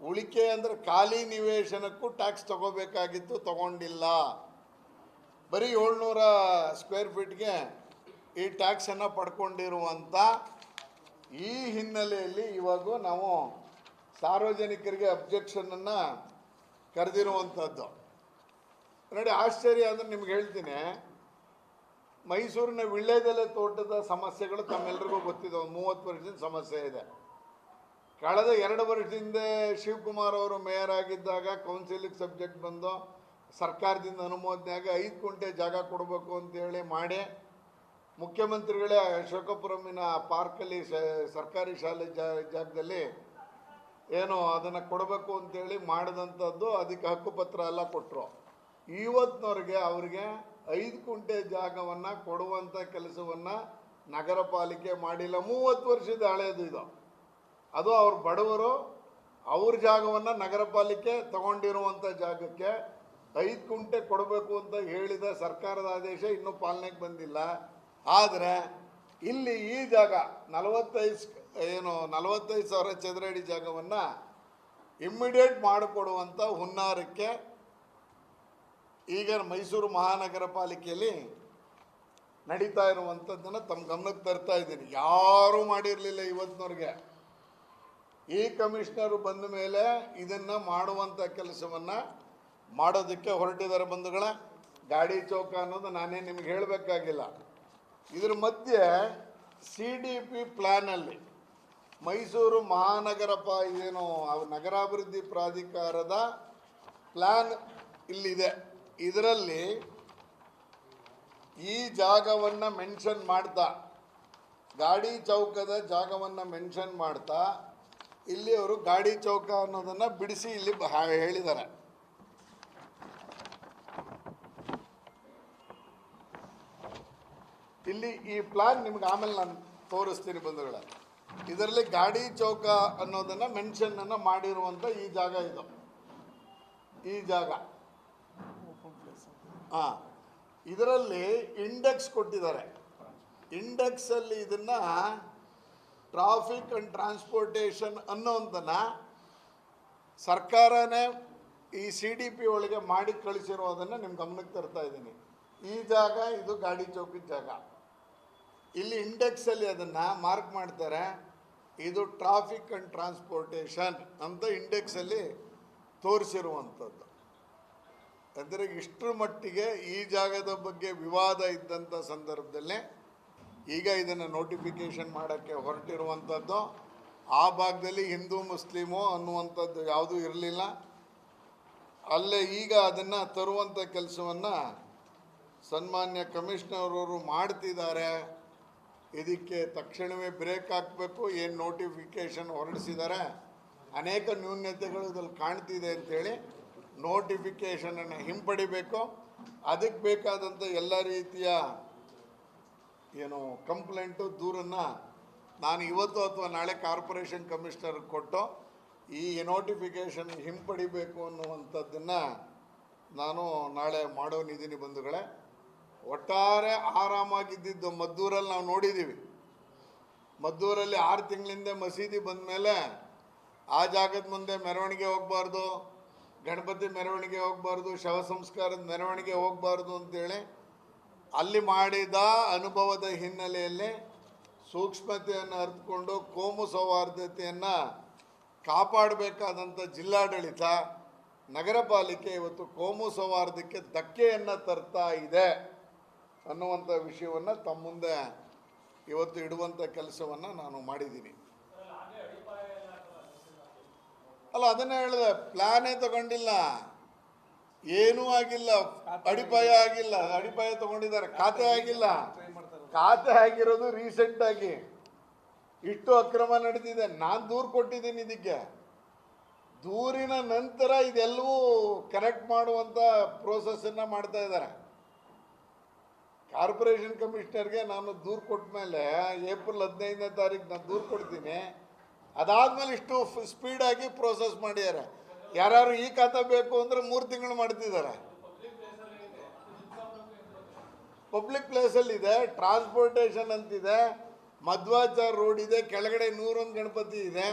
[SPEAKER 1] ಉಳಿಕೆ ಅಂದರೆ ಖಾಲಿ ನಿವೇಶನಕ್ಕೂ ಟ್ಯಾಕ್ಸ್ ತಗೋಬೇಕಾಗಿತ್ತು, ತಗೊಂಡಿಲ್ಲ. ಬರೀ 700 ಸ್ಕ್ವೇರ್ ಫೀಟ್ಗೆ ಈ ಟ್ಯಾಕ್ಸನ್ನು ಪಡ್ಕೊಂಡಿರುವಂಥ ಈ ಹಿನ್ನೆಲೆಯಲ್ಲಿ ಇವಾಗ ನಾವು ಸಾರ್ವಜನಿಕರಿಗೆ ಅಬ್ಜೆಕ್ಷನನ್ನು ಕರೆದಿರುವಂಥದ್ದು. ನೋಡಿ, ಆಶ್ಚರ್ಯ ಅಂದರೆ ನಿಮ್ಗೆ ಹೇಳ್ತೀನಿ, ಮೈಸೂರಿನ ವೀಳ್ಯದೆಲೆ ತೋಟದ ಸಮಸ್ಯೆಗಳು ತಮ್ಮೆಲ್ಲರಿಗೂ ಗೊತ್ತಿದೆ. ಒಂದು 30 ವರ್ಷದಿಂದ ಸಮಸ್ಯೆ ಇದೆ. ಕಳೆದ 2 ವರ್ಷದಿಂದ ಶಿವಕುಮಾರ್ ಅವರು ಮೇಯರ್ ಆಗಿದ್ದಾಗ ಕೌನ್ಸಿಲಿಗೆ ಸಬ್ಜೆಕ್ಟ್ ಬಂದು ಸರ್ಕಾರದಿಂದ ಅನುಮೋದನೆಯಾಗಿ 5 ಗುಂಟೆ ಜಾಗ ಕೊಡಬೇಕು ಅಂತೇಳಿ ಮಾಡಿ ಮುಖ್ಯಮಂತ್ರಿಗಳೇ ಅಶೋಕಪುರಮಿನ ಪಾರ್ಕಲ್ಲಿ ಸರ್ಕಾರಿ ಶಾಲೆ ಜಾಗದಲ್ಲಿ ಏನು ಅದನ್ನು ಕೊಡಬೇಕು ಅಂತೇಳಿ ಮಾಡಿದಂಥದ್ದು. ಅದಕ್ಕೆ ಹಕ್ಕುಪತ್ರ ಎಲ್ಲ ಕೊಟ್ಟರು. ಇವತ್ತಿನವ್ರಿಗೆ ಅವ್ರಿಗೆ 5 ಗುಂಟೆ ಜಾಗವನ್ನು ಕೊಡುವಂಥ ಕೆಲಸವನ್ನು ನಗರ ಪಾಲಿಕೆ ಮಾಡಿಲ್ಲ. 30 ವರ್ಷದ ಹಳೆಯದು ಇದು. ಅದು ಅವ್ರ ಬಡವರು ಅವ್ರ ಜಾಗವನ್ನು ನಗರ ಪಾಲಿಕೆ ತಗೊಂಡಿರುವಂಥ ಜಾಗಕ್ಕೆ 5 ಗುಂಟೆ ಕೊಡಬೇಕು ಅಂತ ಹೇಳಿದ ಸರ್ಕಾರದ ಆದೇಶ ಇನ್ನೂ ಪಾಲನೆಗೆ ಬಂದಿಲ್ಲ. ಆದರೆ ಇಲ್ಲಿ ಈ ಜಾಗ 45,000 ಚದರ ಅಡಿ ಜಾಗವನ್ನು ಇಮ್ಮಿಡಿಯೇಟ್ ಮಾಡಿಕೊಡುವಂಥ ಹುನ್ನಾರಕ್ಕೆ ಈಗ ಮೈಸೂರು ಮಹಾನಗರ ಪಾಲಿಕೆಯಲ್ಲಿ ನಡೀತಾ ಇರುವಂಥದ್ದನ್ನು ತಮ್ಮ ಗಮನಕ್ಕೆ ತರ್ತಾ ಇದ್ದೀನಿ. ಯಾರೂ ಮಾಡಿರಲಿಲ್ಲ ಇವತ್ತಿನವ್ರಿಗೆ. ಈ ಕಮಿಷನರು ಬಂದ ಮೇಲೆ ಇದನ್ನು ಮಾಡುವಂಥ ಕೆಲಸವನ್ನು ಮಾಡೋದಕ್ಕೆ ಹೊರಟಿದ್ದಾರೆ ಬಂಧುಗಳ. ಗಾಡಿ ಚೌಕ ಅನ್ನೋದು ನಾನೇ ನಿಮ್ಗೆ ಹೇಳಬೇಕಾಗಿಲ್ಲ. ಇದ್ರ ಮಧ್ಯೆ CDP ಪ್ಲ್ಯಾನಲ್ಲಿ ಮೈಸೂರು ಮಹಾನಗರ ಏನು ನಗರಾಭಿವೃದ್ಧಿ ಪ್ರಾಧಿಕಾರದ ಪ್ಲ್ಯಾನ್ ಇಲ್ಲಿದೆ. ಇದರಲ್ಲಿ ಈ ಜಾಗವನ್ನು ಮೆನ್ಷನ್ ಮಾಡ್ತಾ, ಗಾಡಿ ಚೌಕದ ಜಾಗವನ್ನು ಮೆನ್ಷನ್ ಮಾಡ್ತಾ ಇಲ್ಲಿ ಅವರು ಗಾಡಿ ಚೌಕ ಅನ್ನೋದನ್ನು ಬಿಡಿಸಿ ಇಲ್ಲಿ ಹೇಳಿದ್ದಾರೆ. ಇಲ್ಲಿ ಈ ಪ್ಲಾನ್ ನಿಮ್ಗೆ ಆಮೇಲೆ ನಾನು ತೋರಿಸ್ತೀನಿ ಬಂಧುಗಳ. ಇದರಲ್ಲಿ ಗಾಡಿ ಚೌಕ ಅನ್ನೋದನ್ನು ಮೆನ್ಷನನ್ನು ಮಾಡಿರುವಂಥ ಈ ಜಾಗ ಇದು. ಈ ಜಾಗ ಇದರಲ್ಲಿ ಇಂಡೆಕ್ಸ್ ಕೊಟ್ಟಿದ್ದಾರೆ. ಇಂಡೆಕ್ಸಲ್ಲಿ ಇದನ್ನು ಟ್ರಾಫಿಕ್ ಆ್ಯಂಡ್ ಟ್ರಾನ್ಸ್ಪೋರ್ಟೇಷನ್ ಅನ್ನೋಂಥನ್ನು ಸರ್ಕಾರನೇ ಈ CDP ಒಳಗೆ ಮಾಡಿ ಕಳಿಸಿರೋದನ್ನು ನಿಮ್ಮ ಗಮನಕ್ಕೆ ತರ್ತಾ ಇದ್ದೀನಿ. ಈ ಜಾಗ ಇದು ಗಾಡಿ ಚೌಕದ ಜಾಗ. ಇಲ್ಲಿ ಇಂಡೆಕ್ಸಲ್ಲಿ ಅದನ್ನು ಮಾರ್ಕ್ ಮಾಡ್ತಾರೆ. ಇದು ಟ್ರಾಫಿಕ್ ಆ್ಯಂಡ್ ಟ್ರಾನ್ಸ್ಪೋರ್ಟೇಷನ್ ಅಂತ ಇಂಡೆಕ್ಸಲ್ಲಿ ತೋರಿಸಿರುವಂಥದ್ದು. ಅಂದರೆ ಇಷ್ಟರ ಮಟ್ಟಿಗೆ ಈ ಜಾಗದ ಬಗ್ಗೆ ವಿವಾದ ಇದ್ದಂಥ ಸಂದರ್ಭದಲ್ಲೇ ಈಗ ಇದನ್ನು ನೋಟಿಫಿಕೇಷನ್ ಮಾಡೋಕ್ಕೆ ಹೊರಟಿರುವಂಥದ್ದು. ಆ ಭಾಗದಲ್ಲಿ ಹಿಂದೂ ಮುಸ್ಲಿಮು ಅನ್ನುವಂಥದ್ದು ಯಾವುದೂ ಇರಲಿಲ್ಲ. ಅಲ್ಲೇ ಈಗ ಅದನ್ನು ತರುವಂಥ ಕೆಲಸವನ್ನು ಸನ್ಮಾನ್ಯ ಕಮಿಷನರವರು ಮಾಡ್ತಿದ್ದಾರೆ. ಇದಕ್ಕೆ ತಕ್ಷಣವೇ ಬ್ರೇಕ್ ಹಾಕಬೇಕು. ಏನು ನೋಟಿಫಿಕೇಷನ್ ಹೊರಡಿಸಿದ್ದಾರೆ, ಅನೇಕ ನ್ಯೂನತೆಗಳು ಇದ್ರಲ್ಲಿ ಕಾಣ್ತಿದೆ ಅಂಥೇಳಿ ನೋಟಿಫಿಕೇಷನನ್ನು ಹಿಂಪಡಿಬೇಕು. ಅದಕ್ಕೆ ಬೇಕಾದಂಥ ಎಲ್ಲ ರೀತಿಯ ಏನು ಕಂಪ್ಲೇಂಟು ದೂರನ್ನು ನಾನು ಇವತ್ತು ಅಥವಾ ನಾಳೆ ಕಾರ್ಪೊರೇಷನ್ ಕಮಿಷನರ್ಗೆ ಕೊಟ್ಟು ಈ ನೋಟಿಫಿಕೇಷನ್ ಹಿಂಪಡಿಬೇಕು ಅನ್ನುವಂಥದ್ದನ್ನು ನಾನು ನಾಳೆ ಮಾಡೋನಿದ್ದೀನಿ ಬಂಧುಗಳೇ. ಒಟ್ಟಾರೆ ಆರಾಮಾಗಿದ್ದಿದ್ದು ಮದ್ದೂರಲ್ಲಿ ನಾವು ನೋಡಿದ್ದೀವಿ. ಮದ್ದೂರಲ್ಲಿ 6 ತಿಂಗಳಿಂದ ಮಸೀದಿ ಬಂದ ಮೇಲೆ ಆ ಜಾಗದ ಮುಂದೆ ಮೆರವಣಿಗೆ ಹೋಗಬಾರ್ದು, ಗಣಪತಿ ಮೆರವಣಿಗೆ ಹೋಗಬಾರ್ದು, ಶವ ಸಂಸ್ಕಾರದ ಮೆರವಣಿಗೆ ಹೋಗಬಾರ್ದು ಅಂತೇಳಿ ಅಲ್ಲಿ ಮಾಡಿದ ಅನುಭವದ ಹಿನ್ನೆಲೆಯಲ್ಲಿ ಸೂಕ್ಷ್ಮತೆಯನ್ನು ಅರಿತುಕೊಂಡು ಕೋಮು ಸೌಹಾರ್ದತೆಯನ್ನು ಕಾಪಾಡಬೇಕಾದಂಥ ಜಿಲ್ಲಾಡಳಿತ, ನಗರ ಪಾಲಿಕೆ ಇವತ್ತು ಕೋಮು ಸೌಹಾರ್ದಕ್ಕೆ ಧಕ್ಕೆಯನ್ನು ತರ್ತಾ ಇದೆ ಅನ್ನುವಂಥ ವಿಷಯವನ್ನು ತಮ್ಮ ಮುಂದೆ ಇವತ್ತು ಇಡುವಂಥ ಕೆಲಸವನ್ನು ನಾನು ಮಾಡಿದ್ದೀನಿ. ಅಲ್ಲ, ಅದನ್ನೇ ಹೇಳಿದೆ, ಪ್ಲ್ಯಾನೇ ತಗೊಂಡಿಲ್ಲ. ಏನೂ ಆಗಿಲ್ಲ, ಅಡಿಪಾಯ ಆಗಿಲ್ಲ. ಅಡಿಪಾಯ ತಗೊಂಡಿದ್ದಾರೆ, ಖಾತೆ ಆಗಿಲ್ಲ. ಖಾತೆ ಆಗಿರೋದು ರೀಸೆಂಟ್ ಆಗಿ. ಇಷ್ಟು ಅಕ್ರಮ ನಡೆದಿದೆ. ನಾನು ದೂರು ಕೊಟ್ಟಿದ್ದೀನಿ ಇದಕ್ಕೆ. ದೂರಿನ ನಂತರ ಇದೆಲ್ಲವೂ ಕರೆಕ್ಟ್ ಮಾಡುವಂಥ ಪ್ರೋಸೆಸ್ಸನ್ನು ಮಾಡ್ತಾ ಇದ್ದಾರೆ. ಕಾರ್ಪೊರೇಷನ್ ಕಮಿಷನರ್ಗೆ ನಾನು ದೂರು ಕೊಟ್ಟ ಮೇಲೆ ಏಪ್ರಿಲ್ 15ನೇ ತಾರೀಕು ನಾನು ದೂರು ಕೊಡ್ತೀನಿ. ಅದಾದಮೇಲೆ ಇಷ್ಟು ಸ್ಪೀಡಾಗಿ ಪ್ರೋಸೆಸ್ ಮಾಡಿದ್ದಾರೆ. ಯಾರು ಈ ಖಾತೆ ಬೇಕು ಅಂದರೆ 3 ತಿಂಗಳು ಮಾಡ್ತಿದ್ದಾರೆ. ಪಬ್ಲಿಕ್ ಪ್ಲೇಸಲ್ಲಿದೆ, ಟ್ರಾನ್ಸ್ಪೋರ್ಟೇಷನ್ ಅಂತಿದೆ, ಮಧ್ವಾಚಾರ ರೋಡ್ ಇದೆ, ಕೆಳಗಡೆ 101 ಗಣಪತಿ ಇದೆ,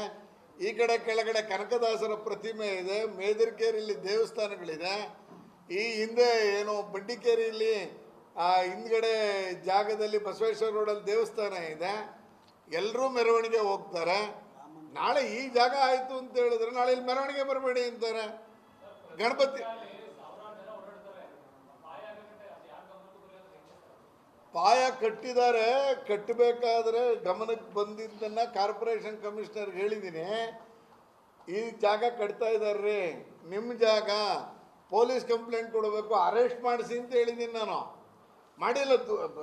[SPEAKER 1] ಈ ಕಡೆ ಕೆಳಗಡೆ ಕನಕದಾಸರ ಪ್ರತಿಮೆ ಇದೆ, ಮೇದರ್ಕೇರಿಯಲ್ಲಿ ದೇವಸ್ಥಾನಗಳಿದೆ, ಈ ಹಿಂದೆ ಏನು ಬಂಡಿಕೇರಿಯಲ್ಲಿ ಹಿಂದ್ಗಡೆ ಜಾಗದಲ್ಲಿ ಬಸವೇಶ್ವರ ರೋಡಲ್ಲಿ ದೇವಸ್ಥಾನ ಇದೆ. ಎಲ್ಲರೂ ಮೆರವಣಿಗೆ ಹೋಗ್ತಾರೆ. ನಾಳೆ ಈ ಜಾಗ ಆಯಿತು ಅಂತ ಹೇಳಿದ್ರೆ ನಾಳೆ ಇಲ್ಲಿ ಮೆರವಣಿಗೆ ಬರಬೇಡಿ ಅಂತಾರೆ. ಗಣಪತಿ ಪಾಯ ಕಟ್ಟಿದ್ದಾರೆ. ಕಟ್ಟಬೇಕಾದ್ರೆ ಗಮನಕ್ಕೆ ಬಂದಿದ್ದನ್ನು ಕಾರ್ಪೊರೇಷನ್ ಕಮಿಷನರ್ಗೆ ಹೇಳಿದ್ದೀನಿ. ಈ ಜಾಗ ಕಟ್ತಾ ಇದ್ದಾರ್ರಿ, ನಿಮ್ಮ ಜಾಗ, ಪೊಲೀಸ್ ಕಂಪ್ಲೇಂಟ್ ಕೊಡಬೇಕು, ಅರೆಸ್ಟ್ ಮಾಡಿಸಿ ಅಂತ ಹೇಳಿದ್ದೀನಿ. ನಾನು ಮಾಡಿಲ್ಲ,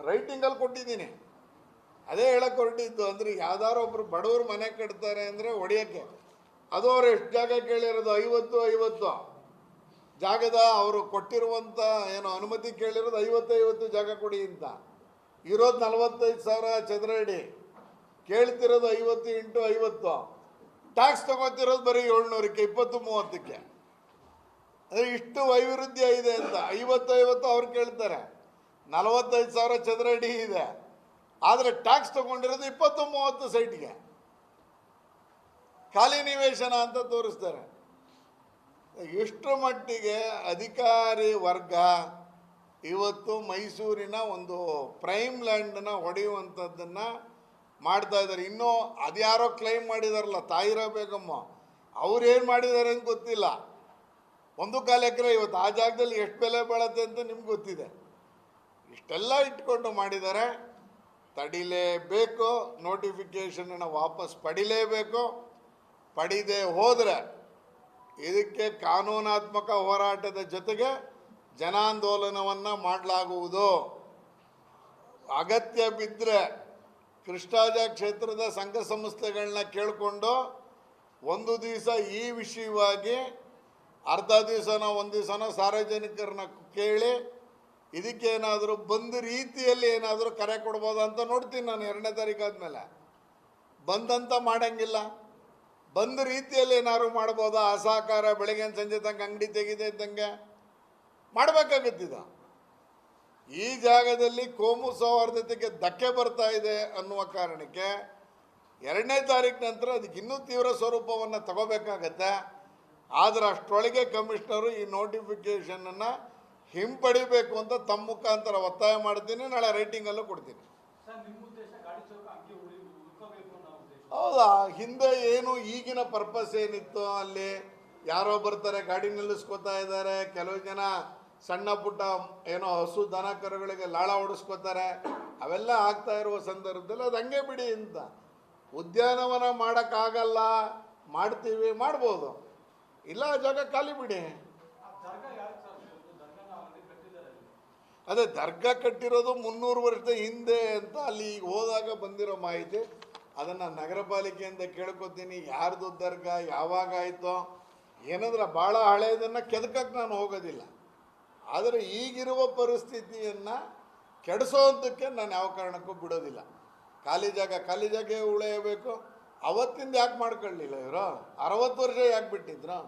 [SPEAKER 1] ರೈಟಿಂಗಲ್ಲಿ ಕೊಟ್ಟಿದ್ದೀನಿ. ಅದೇ ಹೇಳಕ್ಕೆ ಹೊರಟಿದ್ದು. ಅಂದರೆ ಯಾವ್ದಾರು ಒಬ್ರು ಬಡವರು ಮನೆ ಕಟ್ತಾರೆ ಅಂದರೆ ಹೊಡೆಯೋಕ್ಕೆ. ಅದು ಅವ್ರು ಎಷ್ಟು ಜಾಗ ಕೇಳಿರೋದು? 50 ಜಾಗದ ಅವರು ಕೊಟ್ಟಿರುವಂಥ ಏನು ಅನುಮತಿ ಕೇಳಿರೋದು 50 ಜಾಗ ಕೊಡಿ ಅಂತ. ಇರೋದು 45,000 ಚದರ ಅಡಿ, ಕೇಳ್ತಿರೋದು 50 × 50. ಟ್ಯಾಕ್ಸ್ ತಗೋತಿರೋದು ಬರೀ 700ಕ್ಕೆ, 20-30ಕ್ಕೆ. ಅಂದರೆ ಇಷ್ಟು ವೈವಿರುಧ್ಯ ಇದೆ ಅಂತ. 50 ಅವ್ರು ಕೇಳ್ತಾರೆ. 45,000 ಚದರ ಅಡಿ ಇದೆ, ಆದರೆ ಟ್ಯಾಕ್ಸ್ ತಗೊಂಡಿರೋದು 20-30 ಸೈಟ್ಗೆ. ಖಾಲಿ ನಿವೇಶನ ಅಂತ ತೋರಿಸ್ತಾರೆ. ಎಷ್ಟು ಮಟ್ಟಿಗೆ ಅಧಿಕಾರಿ ವರ್ಗ ಇವತ್ತು ಮೈಸೂರಿನ ಒಂದು ಪ್ರೈಮ್ ಲ್ಯಾಂಡನ್ನು ಹೊಡೆಯುವಂಥದ್ದನ್ನು ಮಾಡ್ತಾ ಇದ್ದಾರೆ. ಇನ್ನೂ ಅದ್ಯಾರೋ ಕ್ಲೈಮ್ ಮಾಡಿದಾರಲ್ಲ, ತಾಯಿರಾ ಬೇಗಮ್ಮ, ಅವ್ರೇನು ಮಾಡಿದ್ದಾರೆ ಅಂತ ಗೊತ್ತಿಲ್ಲ. 1 ಎಕರೆ ಇವತ್ತು ಆ ಜಾಗದಲ್ಲಿ ಎಷ್ಟು ಬೆಲೆ ಬಾಳುತ್ತೆ ಅಂತ ನಿಮ್ಗೆ ಗೊತ್ತಿದೆ. ಇಷ್ಟೆಲ್ಲ ಇಟ್ಕೊಂಡು ಮಾಡಿದ್ದಾರೆ. ತಡಿಲೇಬೇಕು, ನೋಟಿಫಿಕೇಷನನ್ನು ವಾಪಸ್ ಪಡಿಲೇಬೇಕು. ಪಡಿದೆ ಹೋದರೆ ಇದಕ್ಕೆ ಕಾನೂನಾತ್ಮಕ ಹೋರಾಟದ ಜೊತೆಗೆ ಜನಾಂದೋಲನವನ್ನು ಮಾಡಲಾಗುವುದು. ಅಗತ್ಯ ಬಿದ್ದರೆ ಕೃಷ್ಣರಾಜ ಕ್ಷೇತ್ರದ ಸಂಘ ಸಂಸ್ಥೆಗಳನ್ನ ಕೇಳಿಕೊಂಡು ಒಂದು ದಿವಸ ಈ ವಿಷಯವಾಗಿ, ಅರ್ಧ ದಿವಸನೋ 1 ದಿವಸನೋ ಸಾರ್ವಜನಿಕರನ್ನ ಕೇಳಿ ಇದಕ್ಕೇನಾದರೂ ಬಂದ ರೀತಿಯಲ್ಲಿ ಏನಾದರೂ ಕರೆ ಕೊಡ್ಬೋದ ಅಂತ ನೋಡ್ತೀನಿ ನಾನು. 2ನೇ ತಾರೀಕು ಆದಮೇಲೆ ಬಂದಂತ ಮಾಡೋಂಗಿಲ್ಲ. ಬಂದ ರೀತಿಯಲ್ಲಿ ಏನಾದ್ರು ಮಾಡ್ಬೋದಾ? ಅಸಹಕಾರ ಬೆಳಗ್ಗೆ ಸಂಜೆ ತನಕ ಅಂಗಡಿ ತೆಗಿದೆ ಇದ್ದಂಗೆ ಮಾಡಬೇಕಾಗತ್ತಿದ. ಈ ಜಾಗದಲ್ಲಿ ಕೋಮು ಸೌಹಾರ್ದತೆಗೆ ಧಕ್ಕೆ ಬರ್ತಾ ಇದೆ ಅನ್ನುವ ಕಾರಣಕ್ಕೆ 2ನೇ ತಾರೀಕು ನಂತರ ಅದಕ್ಕೆ ಇನ್ನೂ ತೀವ್ರ ಸ್ವರೂಪವನ್ನು ತಗೋಬೇಕಾಗತ್ತೆ. ಆದರೆ ಅಷ್ಟರೊಳಗೆ ಕಮಿಷನರು ಈ ನೋಟಿಫಿಕೇಷನನ್ನು ಹಿಂಪಡಿಬೇಕು ಅಂತ ತಮ್ಮ ಮುಖಾಂತರ ಒತ್ತಾಯ ಮಾಡ್ತೀನಿ. ನಾಳೆ ರೈಟಿಂಗಲ್ಲೂ ಕೊಡ್ತೀನಿ. ಹೌದಾ? ಹಿಂದೆ ಏನು ಈಗಿನ ಪರ್ಪಸ್ ಏನಿತ್ತು? ಅಲ್ಲಿ ಯಾರೋ ಬರ್ತಾರೆ, ಗಾಡಿ ನಿಲ್ಲಿಸ್ಕೋತಾ ಇದ್ದಾರೆ, ಕೆಲವು ಜನ ಸಣ್ಣ ಪುಟ್ಟ ಏನೋ ಹಸು ದನ ಕರುಗಳಿಗೆ ಲಾಳ ಹೊಡಿಸ್ಕೋತಾರೆ. ಅವೆಲ್ಲ ಆಗ್ತಾ ಇರುವ ಸಂದರ್ಭದಲ್ಲಿ ಅದು ಹಂಗೆ ಬಿಡಿ ಅಂತ. ಉದ್ಯಾನವನ ಮಾಡೋಕ್ಕಾಗಲ್ಲ, ಮಾಡ್ತೀವಿ, ಮಾಡ್ಬೋದು. ಇಲ್ಲ, ಜಾಗ ಖಾಲಿ ಬಿಡಿ. ಅದೇ ದರ್ಗಾ ಕಟ್ಟಿರೋದು 300 ವರ್ಷದ ಹಿಂದೆ ಅಂತ ಅಲ್ಲಿ ಈಗ ಹೋದಾಗ ಬಂದಿರೋ ಮಾಹಿತಿ. ಅದನ್ನು ನಗರ ಪಾಲಿಕೆಯಿಂದ ಕೇಳ್ಕೊತೀನಿ. ಯಾರ್ದು ದರ್ಗಾ ಯಾವಾಗ ಆಯಿತೋ ಏನಾದ್ರೆ ಭಾಳ ಹಳೆಯದನ್ನು ಕೆದಕಕ್ಕೆ ನಾನು ಹೋಗೋದಿಲ್ಲ. ಆದರೆ ಈಗಿರುವ ಪರಿಸ್ಥಿತಿಯನ್ನು ಕೆಡಿಸೋದಕ್ಕೆ ನಾನು ಯಾವ ಕಾರಣಕ್ಕೂ ಬಿಡೋದಿಲ್ಲ. ಖಾಲಿ ಜಾಗ ಉಳಿಯಬೇಕು. ಅವತ್ತಿಂದ ಯಾಕೆ ಮಾಡ್ಕೊಳ್ಳಿಲ್ಲ ಇವರು? 60 ವರ್ಷ ಯಾಕೆ ಬಿಟ್ಟಿದ್ರು?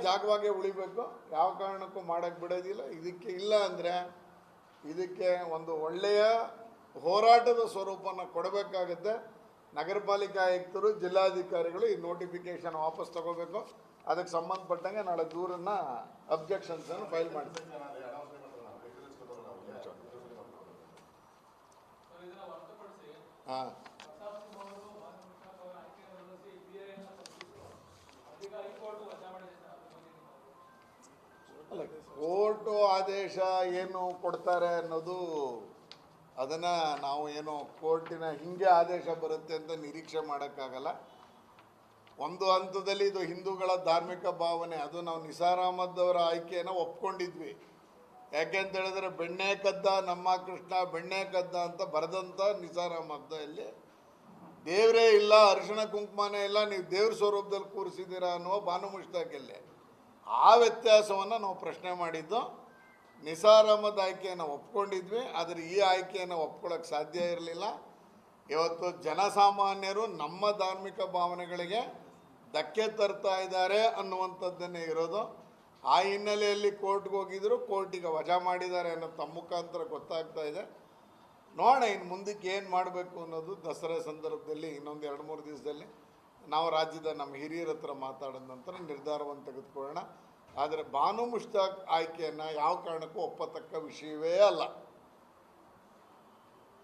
[SPEAKER 1] ಜಾಗವಾಗೇ ಉಳಿಬೇಕು. ಯಾವ ಕಾರಣಕ್ಕೂ ಮಾಡೋಕ್ಕೆ ಬಿಡೋದಿಲ್ಲ. ಇದಕ್ಕೆ ಇಲ್ಲ ಅಂದರೆ ಇದಕ್ಕೆ ಒಂದು ಒಳ್ಳೆಯ ಹೋರಾಟದ ಸ್ವರೂಪನ ಕೊಡಬೇಕಾಗುತ್ತೆ. ನಗರ ಪಾಲಿಕೆ ಆಯುಕ್ತರು, ಜಿಲ್ಲಾಧಿಕಾರಿಗಳು ಈ ನೋಟಿಫಿಕೇಷನ್ ವಾಪಸ್ ತಗೋಬೇಕು. ಅದಕ್ಕೆ ಸಂಬಂಧಪಟ್ಟಂಗೆ ನಾಳೆ ದೂರನ್ನು ಅಬ್ಜೆಕ್ಷನ್ಸನ್ನು ಫೈಲ್ ಮಾಡ್ತೀನಿ. ಹಾಂ, ಅಲ್ಲ, ಕೋರ್ಟು ಆದೇಶ ಏನು ಕೊಡ್ತಾರೆ ಅನ್ನೋದು ಅದನ್ನು ನಾವು ಏನು ಕೋರ್ಟಿನ ಹಿಂಗೆ ಆದೇಶ ಬರುತ್ತೆ ಅಂತ ನಿರೀಕ್ಷೆ ಮಾಡೋಕ್ಕಾಗಲ್ಲ. ಒಂದು ಹಂತದಲ್ಲಿ ಇದು ಹಿಂದೂಗಳ ಧಾರ್ಮಿಕ ಭಾವನೆ, ಅದು ನಾವು ನಿಸಾರ್ ಅಹಮದ್ ಅವರ ಆಯ್ಕೆಯನ್ನು ಒಪ್ಕೊಂಡಿದ್ವಿ. ಯಾಕೆ ಅಂತ ಹೇಳಿದ್ರೆ ಬೆಣ್ಣೆ ಕದ್ದ ನಮ್ಮ ಕೃಷ್ಣ ಬೆಣ್ಣೆ ಕದ್ದ ಅಂತ ಬರೆದಂಥ ನಿಸಾರ್ ಅಹಮದ್ ಇಲ್ಲಿ ದೇವರೇ ಇಲ್ಲ, ಅರಿಶಿಣ ಕುಂಕುಮನೇ ಇಲ್ಲ, ನೀವು ದೇವ್ರ ಸ್ವರೂಪದಲ್ಲಿ ಕೂರಿಸಿದ್ದೀರಾ ಅನ್ನುವ ಬಾನು ಮುಷ್ತಾಕಿಲ್ಲೇ. ಆ ವ್ಯತ್ಯಾಸವನ್ನು ನಾವು ಪ್ರಶ್ನೆ ಮಾಡಿದ್ದು. ನಿಸಾರ್ ಅಹಮದ್ ಆಯ್ಕೆಯನ್ನು ಒಪ್ಕೊಂಡಿದ್ವಿ, ಆದರೆ ಈ ಆಯ್ಕೆಯನ್ನು ಒಪ್ಕೊಳ್ಳೋಕ್ಕೆ ಸಾಧ್ಯ ಇರಲಿಲ್ಲ. ಇವತ್ತು ಜನಸಾಮಾನ್ಯರು ನಮ್ಮ ಧಾರ್ಮಿಕ ಭಾವನೆಗಳಿಗೆ ಧಕ್ಕೆ ತರ್ತಾ ಇದ್ದಾರೆ ಅನ್ನುವಂಥದ್ದನ್ನೇ ಇರೋದು. ಆ ಹಿನ್ನೆಲೆಯಲ್ಲಿ ಕೋರ್ಟ್ಗೆ ಹೋಗಿದ್ರು, ಕೋರ್ಟಿಗೆ ವಜಾ ಮಾಡಿದ್ದಾರೆ ಅನ್ನೋದು ತಮ್ಮ ಮುಖಾಂತರ ಗೊತ್ತಾಗ್ತಾ ಇದೆ. ನೋಡೋಣ ಇನ್ನು ಮುಂದಕ್ಕೆ ಏನು ಮಾಡಬೇಕು ಅನ್ನೋದು ದಸರಾ ಸಂದರ್ಭದಲ್ಲಿ ಇನ್ನೊಂದು 2-3 ದಿವಸದಲ್ಲಿ ನಾವು ರಾಜ್ಯದ ನಮ್ಮ ಹಿರಿಯರ ಹತ್ರ ಮಾತಾಡಿದ ನಂತರ ನಿರ್ಧಾರವನ್ನು ತೆಗೆದುಕೊಳ್ಳೋಣ. ಆದರೆ ಬಾನು ಮುಷ್ತಾಕ್ ಆಯ್ಕೆಯನ್ನು ಯಾವ ಕಾರಣಕ್ಕೂ ಒಪ್ಪತಕ್ಕ ವಿಷಯವೇ ಅಲ್ಲ.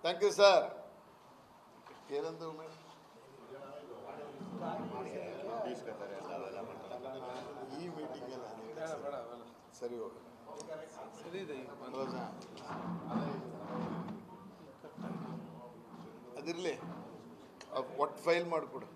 [SPEAKER 1] Thank you sir. ಏನಂತ ಈ ಮೀಟಿಂಗ್ ಸರಿ ಹೋಗಿ ಅದಿರಲಿ, ಒಟ್ಟು ಫೈಲ್ ಮಾಡಿಕೊಡು.